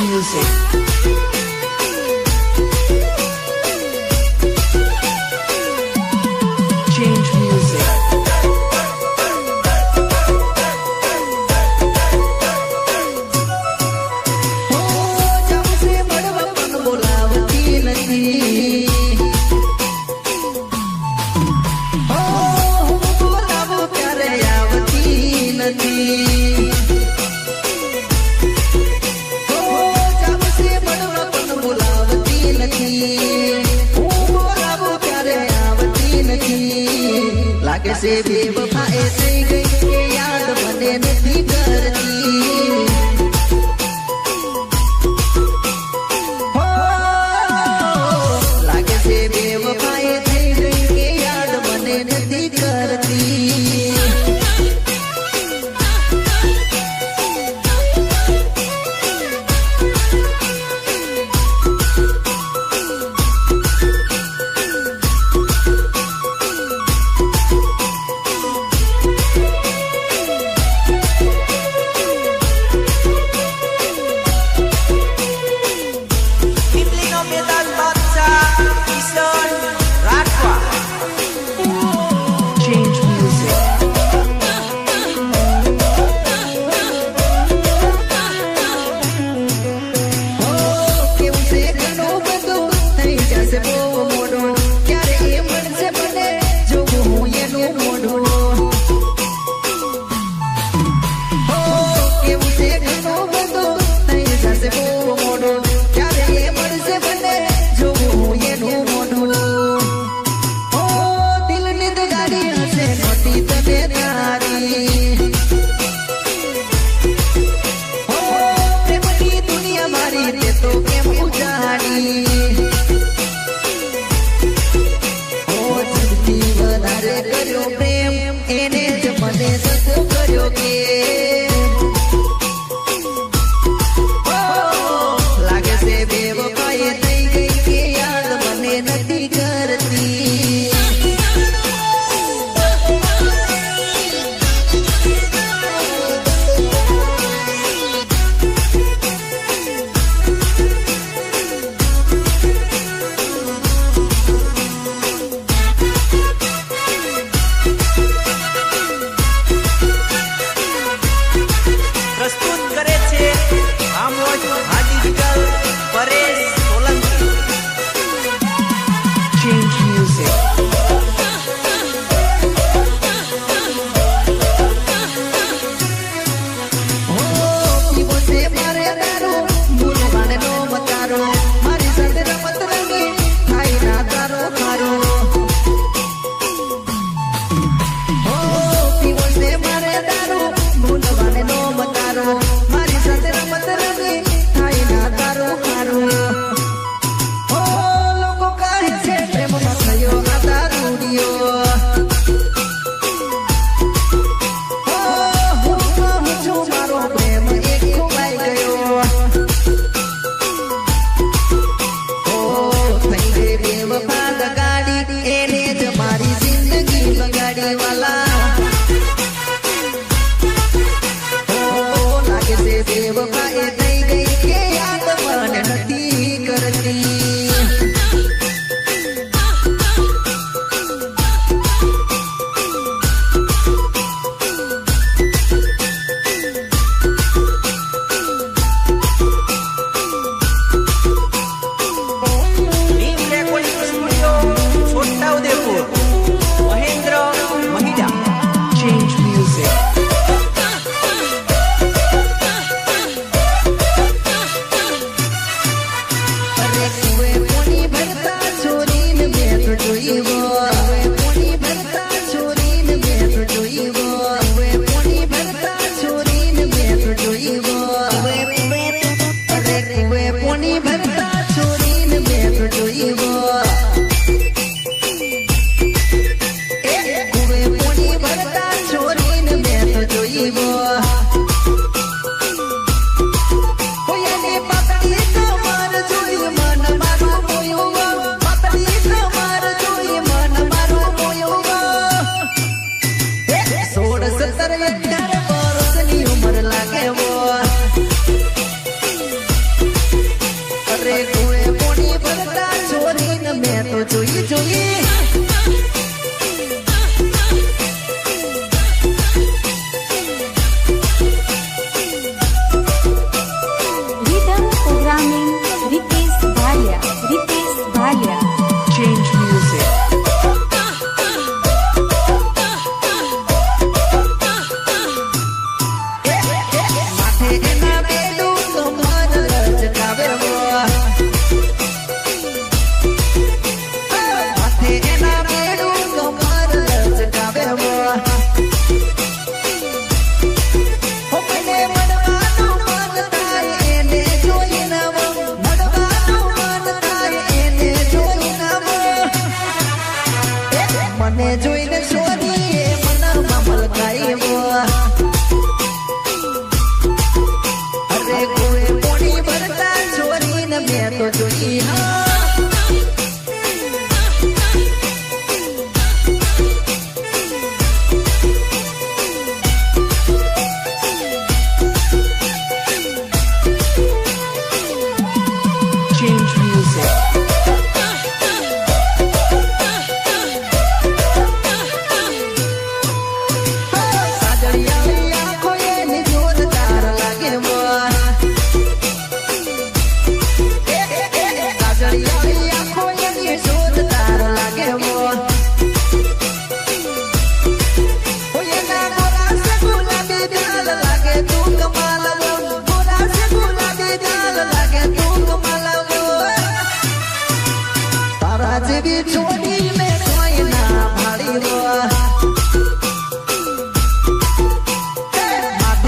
music. Change music. लागे से बेवफाए થઈ ગઈ કે યાદ મને નથી કરતી હો લાગે से बेवफाए થઈ ગઈ કે યાદ મને નથી કરતી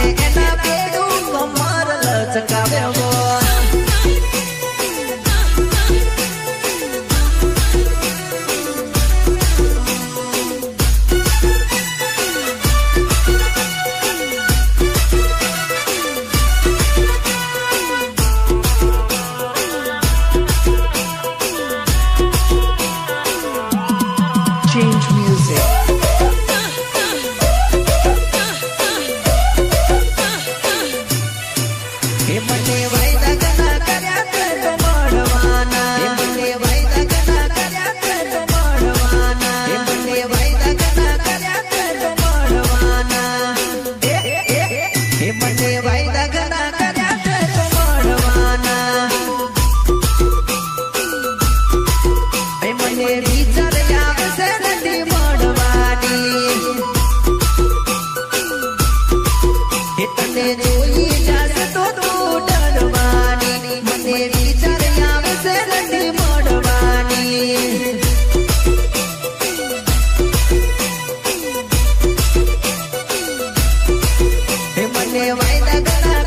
ને એના બેડું કમર લચકાવે બોલ Change music. હે મને વાયદા ગના કર્યા તે તો મળવાના હે મને વાયદા ગના કર્યા તે તો મળવાના હે મને વાયદા ગના કર્યા તે તો મળવાના હે મને વાયદા ગના કર્યા તે તો મળવાના હે મને વિચાર આવશે નથી મળવાની હે તને જોઈ જાશે તો તું ડરવાની મને વિચાર આવશે નથી મળવાની હે મને વાયદા ગણા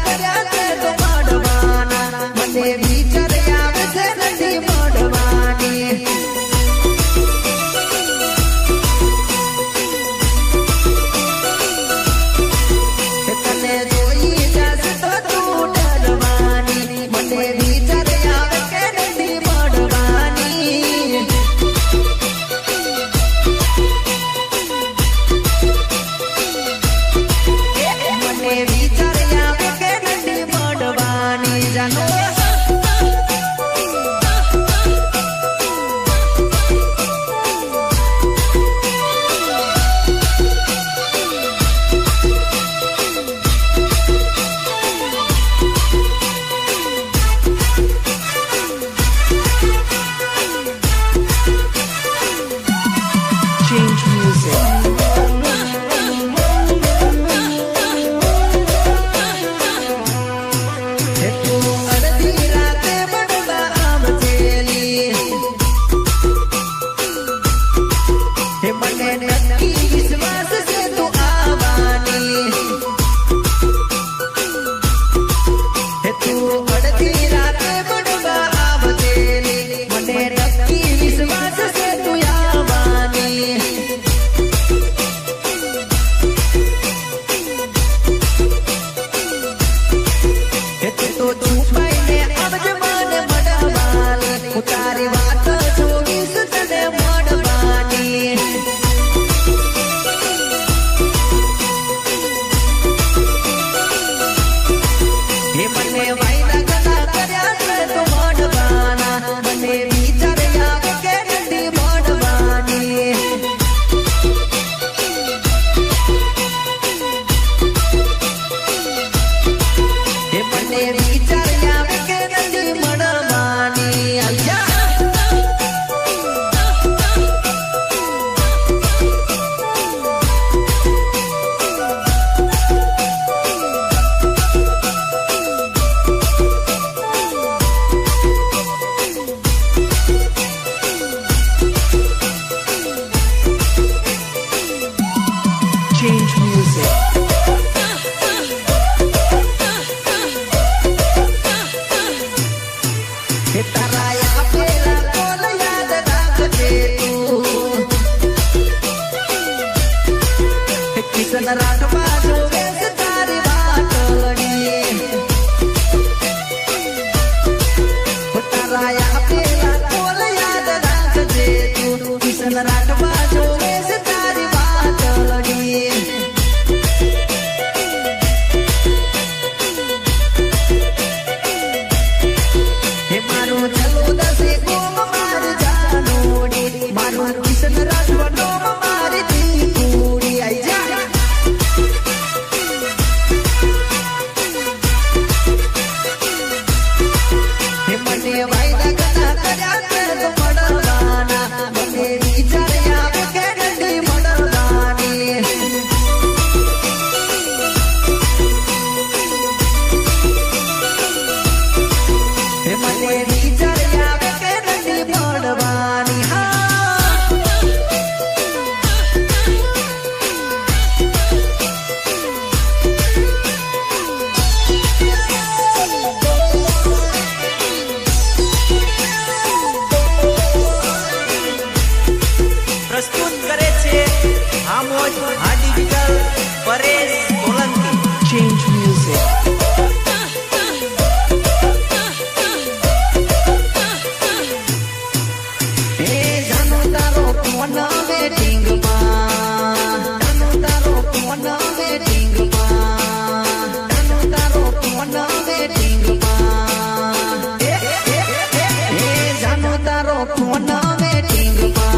music. જાનો તારો ફોન વેટિંગમાં, જાનો તારો ફોન વેટિંગમાં, જાનો તારો ફોન વેટિંગમાં, જાનો તારો ફોન વેટિંગમાં,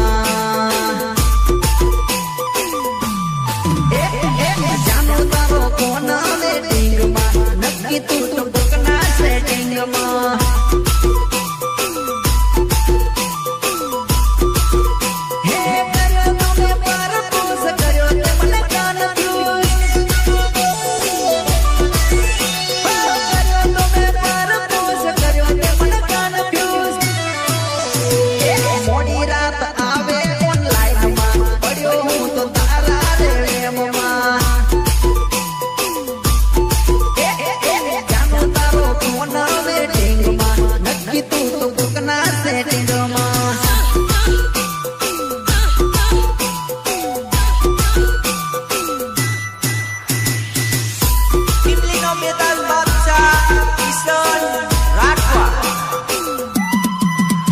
જાનો તારો ફોન વેટિંગમાં, નક્કી તું તો દુકના સેટિંગમાં.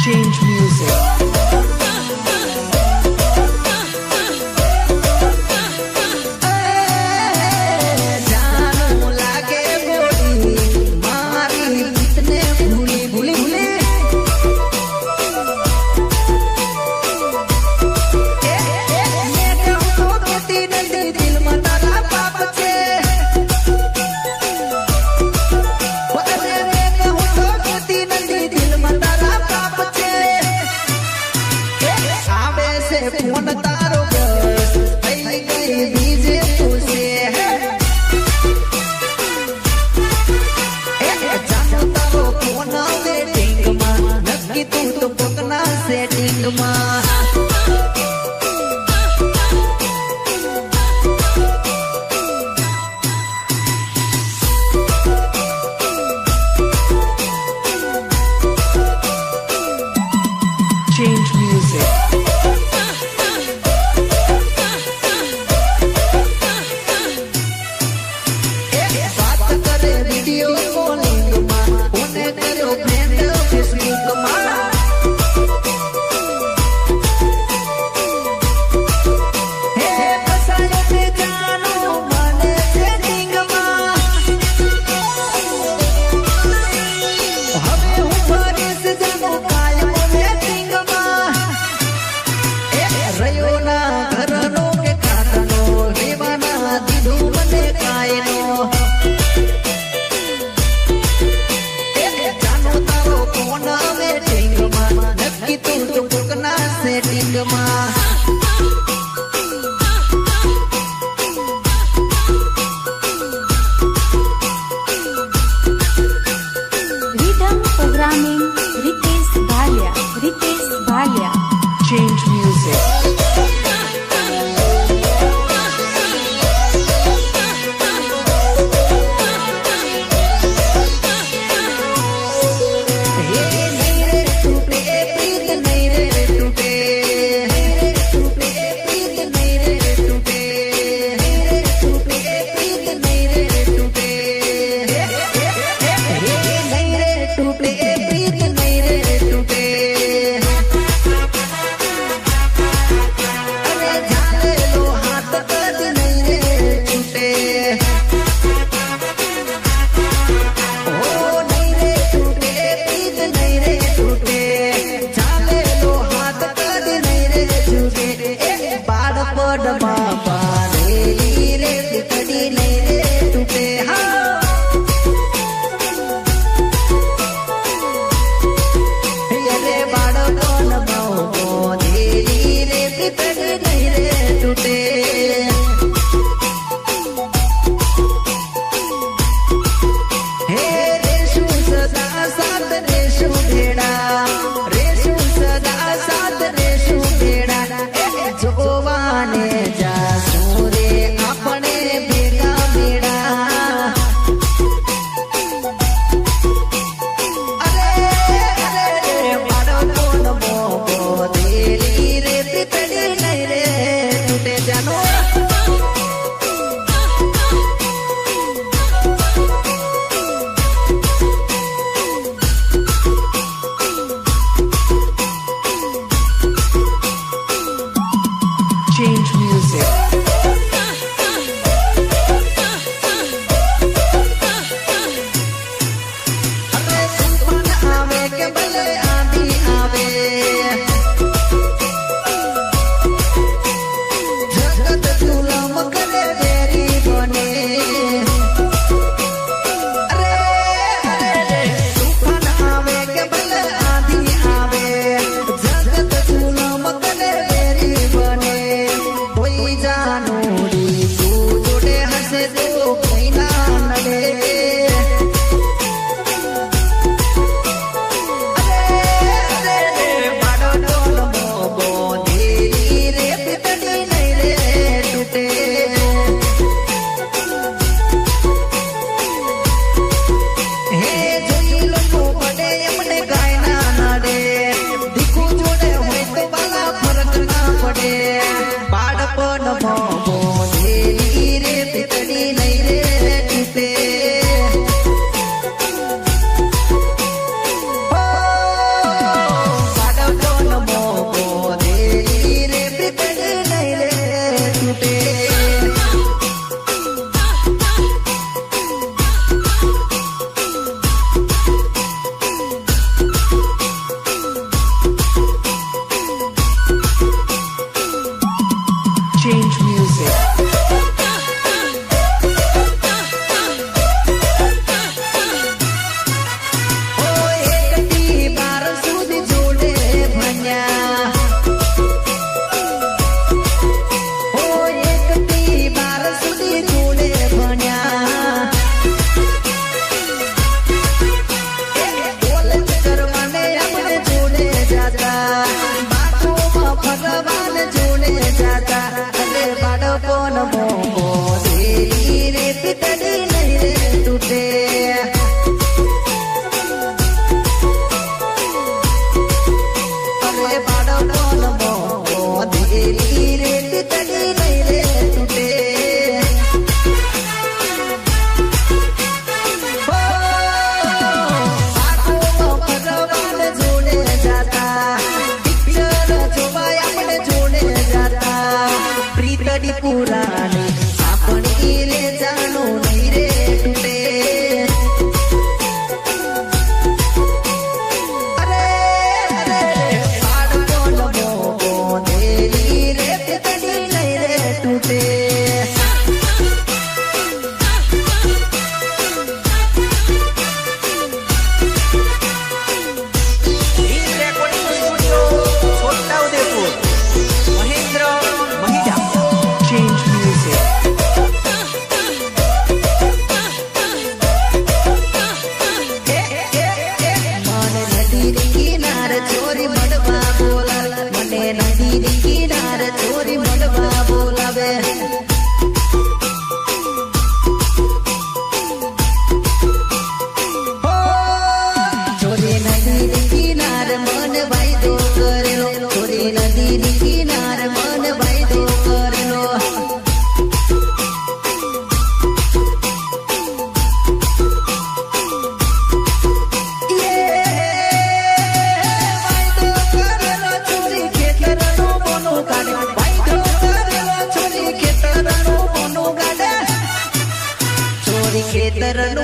Change music. જાનું લાગે બોલી મારી ગીતને ભૂલી ભૂલી ભૂલી મેં કહું તો કેતી નથી દિલમાં તારા પાપ છે. અરે મેં કહું તો કેતી નથી દિલમાં તારા પાપ છે. આવે છે ફોન તારો બસ થઈ ગઈ બીજે તું છે. જાનો તારો ફોન વેટિંગમાં, નક્કી તું તો કોકના સેટિંગમાં. Change music. વાત કરે વિડિયો કોલિંગમાં, કોને કર્યો ફ્રેન્ડ ફેસબુકમાં. હે ફસાયો તે જાનો મને સેટિંગમાં. હવે હું ફરીશ જાનો કાયમ વેટિંગમાં. રહ્યો ના ઘરનો કે ખાટનો, લેવાના દીધું મને કાયનો. જાનો તારો ફોન વેટિંગમાં, નક્કી તું તો કોકના સેટિંગમાં. Rhythm programming Ritesh Bhalia. Ritesh Bhalia. Change music. હે નહીં રે તૂટે પ્રીત નહીં રે તૂટે, નહીં રે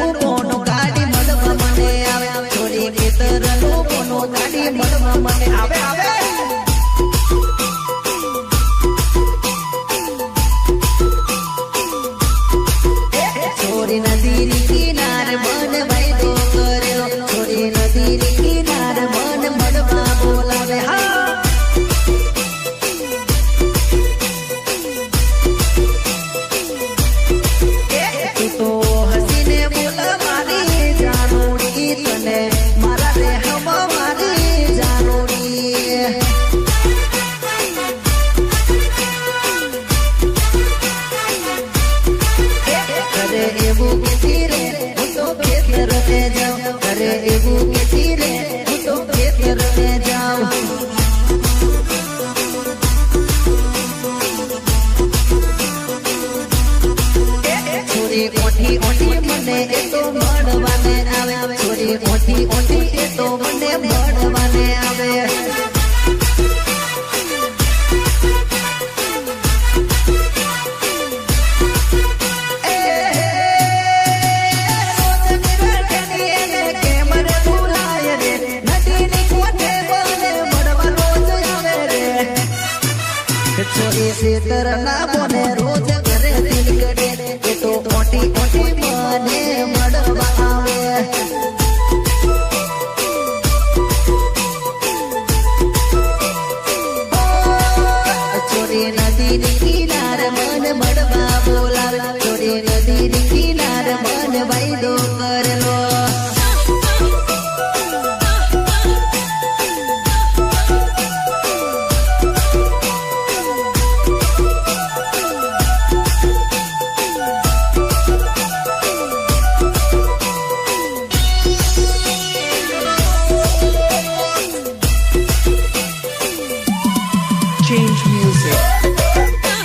ખેતરનું કોનું ગાડી મળવા મને આવે છોરી ખેતરનું કોનું ગાડી મળવા મને આવે આવે છોરી નદી કિનારે મન વાયદો કરેલો છોરી નદી કિનારે મન મળવા બોલાવે હા તું તો હસીને બોલ મારી જાનુડી તને મારા રે હમ મારી જાનુડી અરે એવું કેતી રે હું તો ખેતર ને જાઉં અરે એવું કેતી રે હું તો ખેતર ને જાઉં છોરી ઓઠી ઓઠી મને એ તો મળવાને આવે છોરી ઓઠી ઓઠી એ તો મને મળવાને આવે છોરી ખેતર ના બોને રોજ ઘરે દિલ કરે એ તો ઓટી ઓટી મને મળવા આવે છોરી નદી કિનારે મન મળવા બોલાવે છોરી નદી કિનારે મન વાયદો કરેલો Change music.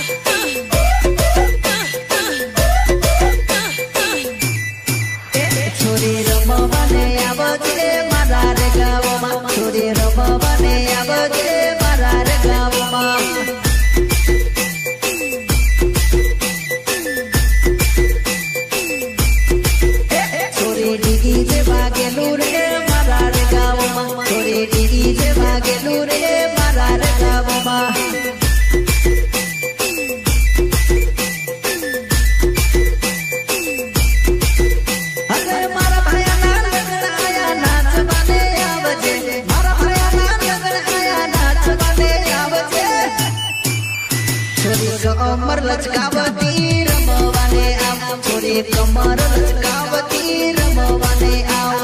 છોરી રમવાને આવજે મારા રે ગામમાં છોરી રમવાને આવજે મારા રે ગામમાં છોરી ડીગી જે વાગેલું રે મારા રે ગામમાં છોરી ડીગી જે વાગેલું રે મારા રે ગામમાં અરે મારા ભાયાના લગ્ન આયા નાચવાને આવજે મારા ભાયાના લગ્ન આયા નાચવાને આવજે છોરી કમર લચકાવતી રમવાને આવ છોરી કમર લચકાવતી રમવાને આવ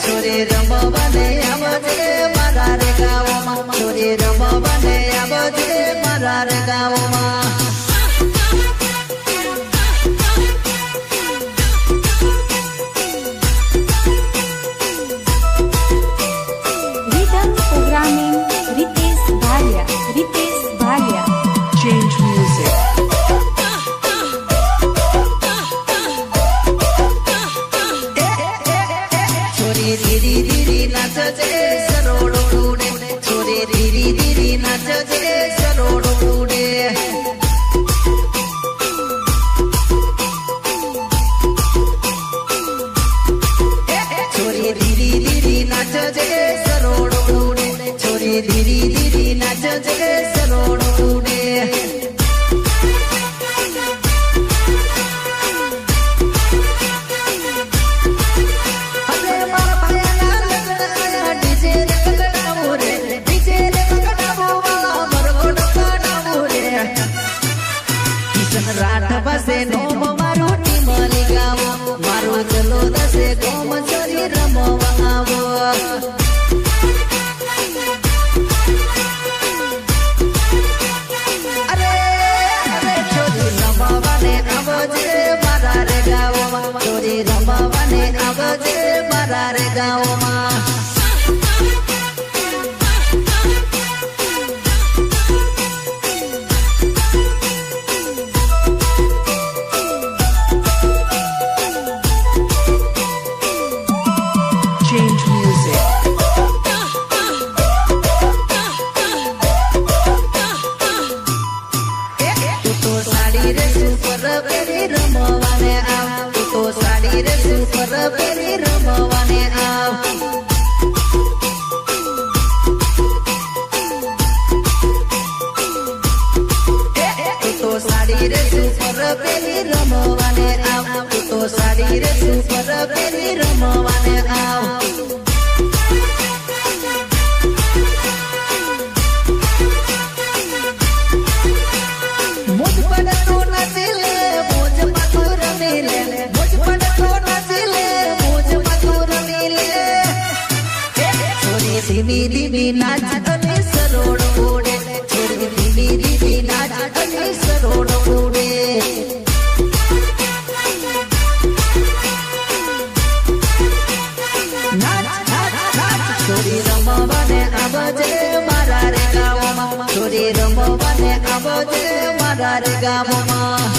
છોરી રમવાને આવજે મારા રે ગામમાં છોરી રમવાને આવજે મારા રે ગામમાં Rhythm programming Ritesh Bhalia. Ritesh Bhalia. Change music. છોરી ધીરી ધીરી નાચજે સરોડો ઉડે છોરી ધીરી ધીરી નાચજે સરોડો ઉડે છોરી ધીરી ધીરી નાચજે સરોડો ઉડે છોરી ધીરી ધીરી નાચજે સરોડો ઉડે અરે મારા ભાયાના લગ્ન આયા ડીજે રે કગડાવો રે ડીજે રે કગડાવો વાળા મરગોડ કડાવો રે કિશન રાઠ પાસે નોમ મારું ટીમલી ગાવો મારું ચલો દસે ગોમ છોરી રમવા આવો અરે અરે છોરી રમવાને આવજે મારા રે ગાવમાં છોરી રમવાને આવજે મારા રે ગાવમાં Change music. સુપર પેલી રમવાને આવ તું તો સાડી રે સુપર પેલી રમવાને આવ તું તો સાડી રે સુપર પેલી રમવાને આવ મુજ પડતો નથી લે મોજ પાતું રમી લે મુજ પડતો નથી લે મોજ પાતું રમી લે છોરી ધીમી ધીમી નાચ અને સરોડ ઉડે છોરી ધીમી ધીમી નાચ અને સરોડ ઉડે નાચ નાચ નાચ છોરી રમવાને આવજે મારા રે ગામમાં છોરી રમવાને આવજે મારા રે ગામમાં